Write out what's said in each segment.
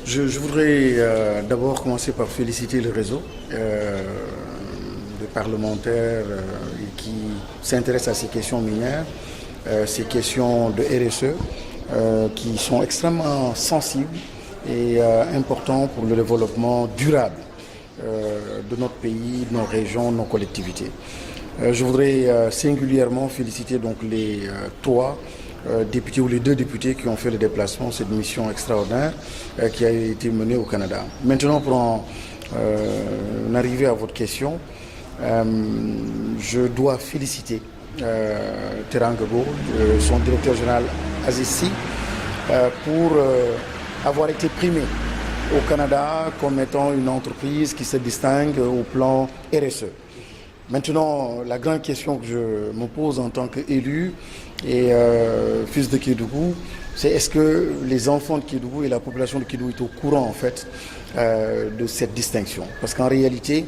Je voudrais d'abord commencer par féliciter le réseau de parlementaires qui s'intéressent à ces questions minières, ces questions de RSE qui sont extrêmement sensibles et importants pour le développement durable de notre pays, de nos régions, de nos collectivités. Je voudrais singulièrement féliciter donc les trois députés ou les deux députés qui ont fait le déplacement, cette mission extraordinaire qui a été menée au Canada. Maintenant, pour en arriver à votre question, je dois féliciter Teranga Gold, son directeur général Aziz Sy, pour avoir été primé au Canada comme étant une entreprise qui se distingue au plan RSE. Maintenant, la grande question que je me pose en tant qu'élu et fils de Kédougou, c'est est-ce que les enfants de Kédougou et la population de Kédougou est au courant en fait de cette distinction? Parce qu'en réalité,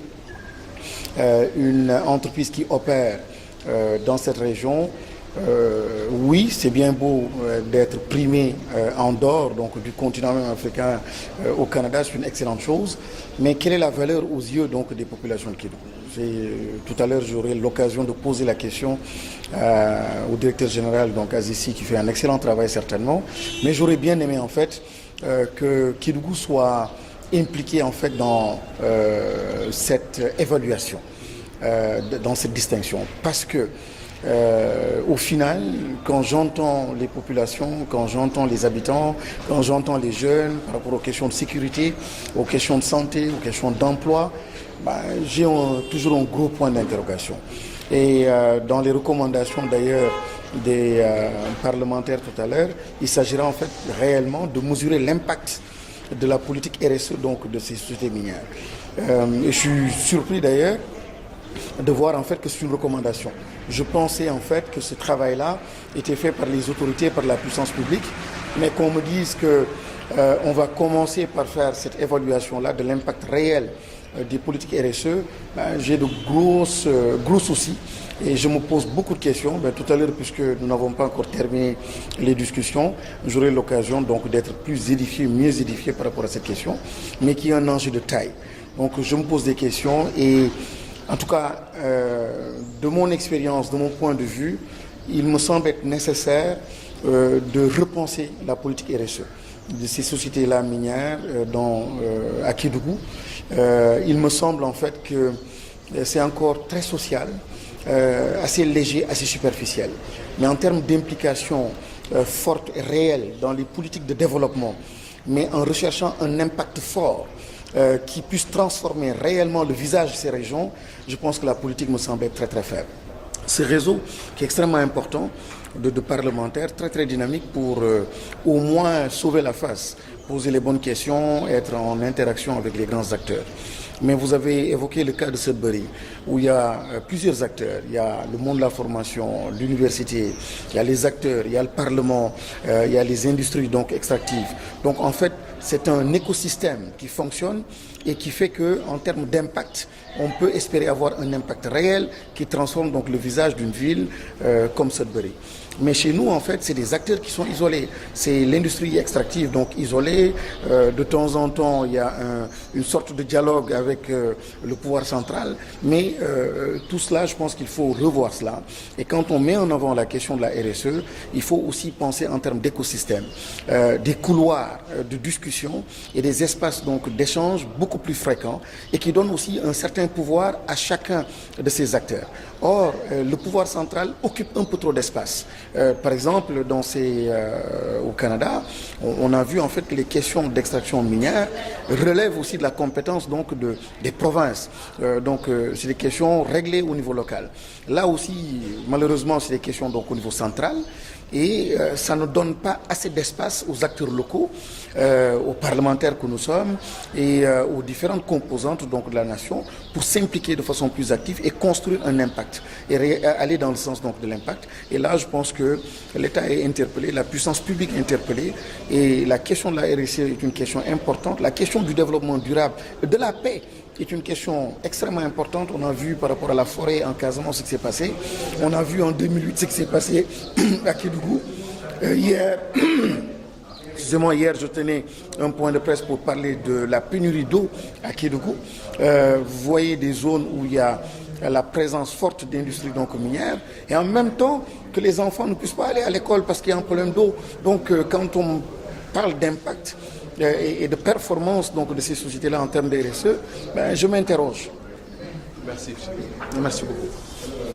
une entreprise qui opère dans cette région, oui, c'est bien beau d'être primé en dehors donc, du continent même africain au Canada, c'est une excellente chose, mais quelle est la valeur aux yeux donc, des populations de Kédougou? Tout à l'heure, j'aurai l'occasion de poser la question au directeur général, donc Aziz Sy, qui fait un excellent travail certainement, mais j'aurais bien aimé en fait que Kédougou soit impliqué en fait dans cette évaluation, dans cette distinction, parce que au final, quand j'entends les populations, quand j'entends les habitants, quand j'entends les jeunes par rapport aux questions de sécurité, aux questions de santé, aux questions d'emploi, j'ai toujours un gros point d'interrogation. Et dans les recommandations d'ailleurs des parlementaires tout à l'heure, il s'agira en fait réellement de mesurer l'impact de la politique RSE donc de ces sociétés minières. Et je suis surpris d'ailleurs de voir en fait que c'est une recommandation. Je pensais en fait que ce travail-là était fait par les autorités, par la puissance publique, mais qu'on me dise que on va commencer par faire cette évaluation-là de l'impact réel des politiques RSE, j'ai de gros soucis et je me pose beaucoup de questions. Tout à l'heure, puisque nous n'avons pas encore terminé les discussions, j'aurai l'occasion donc d'être plus édifié, mieux édifié par rapport à cette question, mais qui est un enjeu de taille. Donc je me pose des questions et en tout cas, de mon expérience, de mon point de vue, il me semble être nécessaire de repenser la politique RSE de ces sociétés-là minières à Kédougou. Il me semble en fait que c'est encore très social, assez léger, assez superficiel. Mais en termes d'implication forte et réelle dans les politiques de développement, mais en recherchant un impact fort, qui puisse transformer réellement le visage de ces régions, je pense que la politique me semble être très très faible. Ce réseau qui est extrêmement important de parlementaires, très très dynamique pour au moins sauver la face, poser les bonnes questions, être en interaction avec les grands acteurs. Mais vous avez évoqué le cas de Sudbury, où il y a plusieurs acteurs. Il y a le monde de la formation, l'université, il y a les acteurs, il y a le Parlement, il y a les industries donc extractives. Donc en fait, c'est un écosystème qui fonctionne et qui fait qu'en termes d'impact, on peut espérer avoir un impact réel qui transforme donc le visage d'une ville comme Sudbury. Mais chez nous, en fait, c'est des acteurs qui sont isolés. C'est l'industrie extractive, donc isolée. De temps en temps, il y a une sorte de dialogue avec le pouvoir central. Mais tout cela, je pense qu'il faut revoir cela. Et quand on met en avant la question de la RSE, il faut aussi penser en termes d'écosystème, des couloirs de discussion et des espaces donc d'échange beaucoup plus fréquents et qui donnent aussi un certain pouvoir à chacun de ces acteurs. Or, le pouvoir central occupe un peu trop d'espace. Par exemple, au Canada, on a vu en fait que les questions d'extraction minière relèvent aussi de la compétence donc des provinces. C'est des questions réglées au niveau local. Là aussi, malheureusement, c'est des questions donc au niveau central. Et ça ne donne pas assez d'espace aux acteurs locaux, aux parlementaires que nous sommes et aux différentes composantes donc, de la nation pour s'impliquer de façon plus active et construire un impact et aller dans le sens donc, de l'impact. Et là, je pense que l'État est interpellé, la puissance publique est interpellée et la question de la RSE est une question importante. La question du développement durable, de la paix est une question extrêmement importante. On a vu par rapport à la forêt en Casamance ce qui s'est passé. On a vu en 2008 ce qui s'est passé à Kédougou. Hier, précisément, hier, je tenais un point de presse pour parler de la pénurie d'eau à Kédougou. Vous voyez des zones où il y a la présence forte d'industries donc minières et en même temps que les enfants ne puissent pas aller à l'école parce qu'il y a un problème d'eau. Donc, quand on parle d'impact et de performance donc, de ces sociétés-là en termes de RSE, je m'interroge. Merci. Merci beaucoup.